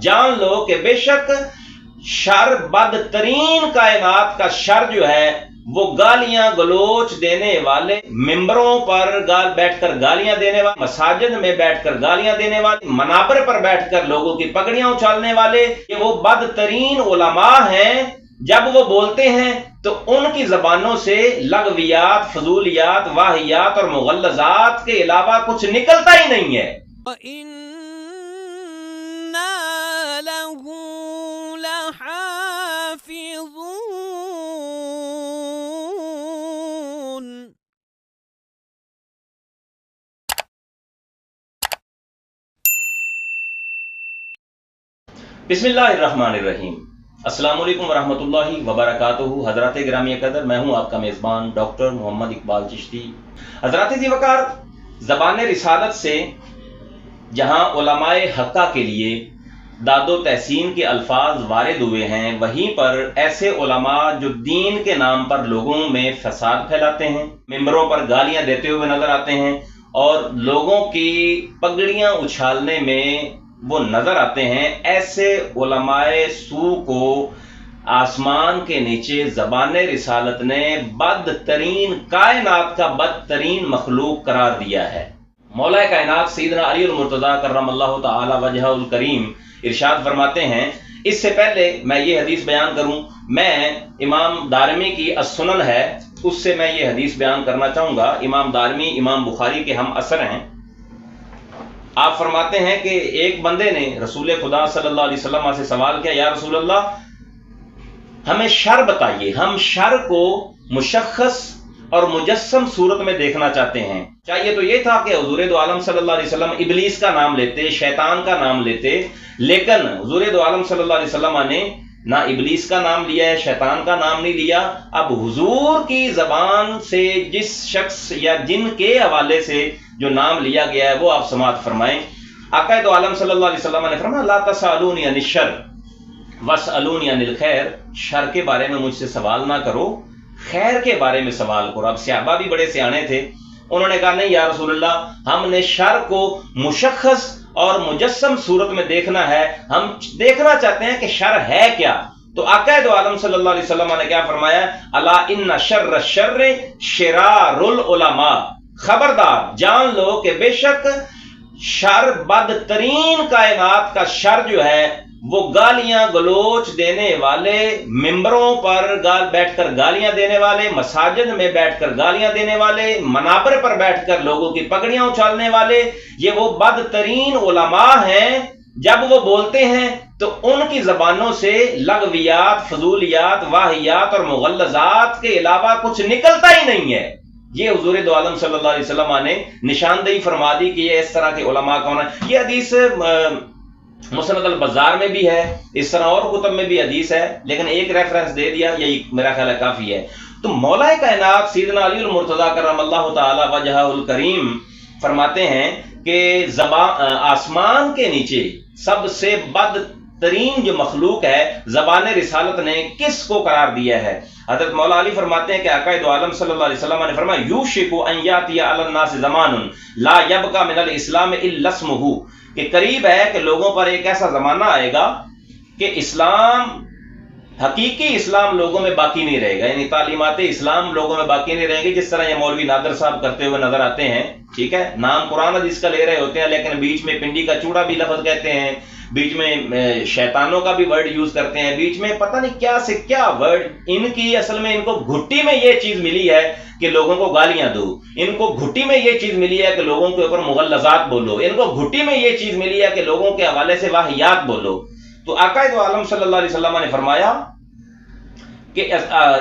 जान लो कि बेशक शर, बदतरीन कायनात का शर जो है वो गालियां गलोच देने वाले, मिंबरों पर बैठकर गालियां देने वाले, मसाजिद में बैठकर गालियां देने वाले, मनाबर पर बैठकर लोगों की पगड़ियां उछालने वाले, ये वो बदतरीन उलमा हैं। जब वो बोलते हैं तो उनकी जबानों से लगवियात, फजूलियात, वाहियात और मुगल्लजात के अलावा कुछ निकलता ही नहीं है। बिस्मिल्लाहिर्रहमानिर्रहीम। अस्सलाम वालेकुम वरहमतुल्लाहि वबरकातुहू। हज़रात गिरामी कदर, मैं हूँ आपका मेज़बान डॉक्टर मोहम्मद इकबाल चिश्ती। हज़रात ज़ीवकार, ज़बान रिसालत से जहाँ उलमाए हक्का के लिए दादो तहसीन के अल्फाज वारिद हुए हैं, वहीं पर ऐसे उलमा जो दीन के नाम पर लोगों में फसाद फैलाते हैं, मिंबरों पर गालियाँ देते हुए नजर आते हैं और लोगों की पगड़ियाँ उछालने में वो नजर आते हैं, ऐसे उलमाए सू को आसमान के नीचे ज़बान रिसालत ने बदतरीन कायनात का बदतरीन मखलूक करार दिया है। मौला कायनात सैयदना अली मुर्तज़ा कर्रमल्लाहु तआला वजहुल करीम इरशाद फरमाते हैं। इससे पहले मैं ये हदीस बयान करूं, मैं इमाम दारमी की अस्सुनन है, उससे मैं ये हदीस बयान करना चाहूँगा। इमाम दारमी इमाम बुखारी के हम असर हैं। आप फरमाते हैं कि एक बंदे ने रसूल खुदा सल्लल्लाहु अलैहि वसल्लम से सवाल किया, या रसूल अल्लाह, हमें शर बताइए, हम शर को मुशख्खस और मुजस्सम सूरत में देखना चाहते हैं। चाहिए तो ये था कि हुजूर दो आलम सल्लल्लाहु अलैहि वसल्लम इब्लीस का नाम लेते, शैतान का नाम लेते, लेकिन हुजूर दो आलम सल्लल्लाहु अलैहि वसल्लम ने ना इब्लीस का नाम लिया है, शैतान का नाम नहीं लिया। अब हुजूर की जबान से जिस शख्स या जिन के हवाले से जो नाम लिया गया है वो आप समाअत फरमाएं। आका दो आलम सल्लल्लाहु अलैहि वसल्लम ने फरमाया, ला तसअलूनी अनिश शर वसअलूनी अनिल खैर, शर के बारे में मुझसे सवाल ना करो, खैर के बारे में सवाल करो। अब सहाबा भी बड़े सियाने थे, उन्होंने कहा, नहीं या रसूलल्लाह, हमने शर को मुशख्खस और मुजस्सम सूरत में देखना है, हम देखना चाहते हैं कि शर है क्या। तो आका दो आलम सल्लल्लाहु अलैहि वसल्लम ने क्या फरमाया, अला इन्ना शर्र शर्र शिरारुल उलमा, खबरदार जान लो कि बेशक शर, बदतरीन कायनात का शर जो है वो गालियां गलोच देने वाले, मिंबरों पर बैठकर गालियां देने वाले, मसाजिद में बैठकर गालियां देने वाले, मनाबर पर बैठकर लोगों की पगड़ियां उछालने वाले, ये वो बदतरीन उलमा हैं। जब वो बोलते हैं तो उनकी जबानों से लगवियात, फजूलियात, वाहियात और मुगल्लजात के अलावा कुछ निकलता ही नहीं है। ये हुजूर दो आलम सल्लल्लाहु अलैहि वसल्लम ने निशानदेही फरमा दी कि ये इस तरह के उलमा कौन है। ये हदीस मुसनद अल बज़ार में भी है, इस तरह और कुतुब में भी हदीस है, लेकिन एक रेफरेंस दे दिया, यही मेरा ख्याल है काफी है। तो मौला कायनात सैयदना अली मुर्तज़ा कर्रमल्लाहु तआला वजहुल करीम फरमाते हैं कि आसमान के नीचे सबसे बदतरीन जो मखलूक है, ज़बान रिसालत ने किसको करार दिया है। हज़रत मौला अली फरमाते हैं कि आका दो आलम सल्लल्लाहु अलैहि वसल्लम ने फरमाया, यूशिकु अन यातिया अलन नास ज़मानुन ला यबका मिनल इस्लाम इल्ला इस्मुहु, कि करीब है कि लोगों पर एक ऐसा जमाना आएगा कि इस्लाम, हकीकी इस्लाम लोगों में बाकी नहीं रहेगा, यानी तालीमात इस्लाम लोगों में बाकी नहीं रहेंगी। जिस तरह ये मौलवी नादर साहब करते हुए नजर आते हैं, ठीक है, नाम कुरान हदीस का ले रहे होते हैं, लेकिन बीच में पिंडी का चूड़ा भी लफ्ज कहते हैं, बीच में शैतानों का भी वर्ड यूज करते हैं, बीच में पता नहीं क्या से क्या वर्ड। इनकी असल में इनको घुट्टी में ये चीज मिली है कि लोगों को गालियां दो, इनको घुट्टी में ये चीज मिली है कि लोगों के ऊपर मुगल्लजात बोलो, इनको घुट्टी में ये चीज मिली है कि लोगों के हवाले से वाहियात बोलो। तो आका दो आलम सल्लल्लाहु अलैहि वसल्लम ने फरमाया कि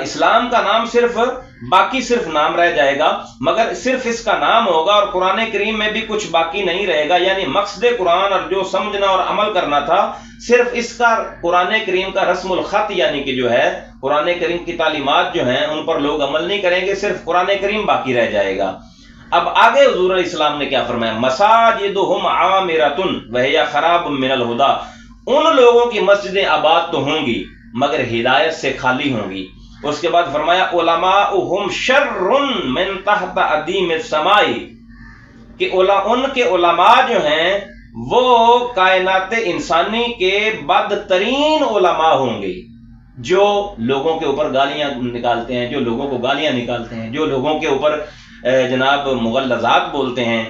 इस्लाम का नाम सिर्फ नाम रह जाएगा, मगर सिर्फ इसका नाम होगा और कुरान करीम में भी कुछ बाकी नहीं रहेगा। यानी मकसद कुरान और जो समझना और अमल करना था, सिर्फ इसका कुरान करीम का रस्मुल खत, यानी कि जो है कुरान करीम की तालीमात जो हैं उन पर लोग अमल नहीं करेंगे, सिर्फ कुरान करीम बाकी रह जाएगा। अब आगे हुजूर इस्लाम ने क्या फरमाया, मसाजिदुहुम आमिरतुन वहिया खराब मिनल हुदा, उन लोगों की मस्जिदें आबाद तो होंगी मगर हिदायत से खाली होंगी। उसके बाद फरमाया, उलमाउहुम शर्रुन मिन तहत अदीम समाई, कि उनके उलमा जो हैं وہ کائنات انسانی کے بدترین علماء ہوں گے، جو لوگوں کے اوپر گالیاں نکالتے ہیں، جو لوگوں کو گالیاں نکالتے ہیں، جو لوگوں کے اوپر جناب مغلظات بولتے ہیں۔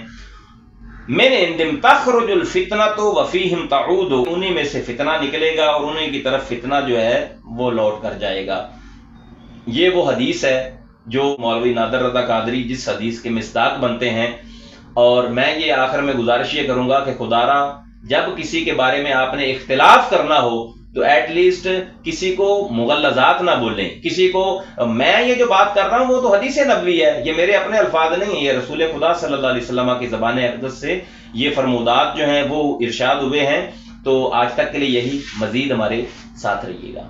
من عندم تخرج الفتنۃ وفیہم تعود، انہی میں سے فتنہ نکلے گا اور انہی کی طرف فتنہ جو ہے وہ لوٹ کر جائے گا۔ یہ وہ حدیث ہے جو مولوی نادر رضا قادری جس حدیث کے مصداق بنتے ہیں، اور میں یہ آخر میں گزارش یہ کروں گا کہ خدارا جب کسی کے بارے میں آپ نے اختلاف کرنا ہو تو ایٹ لیسٹ کسی کو مغلظات نہ بولیں، کسی کو میں یہ جو بات کر رہا ہوں وہ تو حدیث نبوی ہے، یہ میرے اپنے الفاظ نہیں ہیں، یہ رسول خدا صلی اللہ علیہ وسلم کی زبان اقدس سے یہ فرمودات جو ہیں وہ ارشاد ہوئے ہیں۔ تو آج تک کے لیے یہی، مزید ہمارے ساتھ رہیے گا۔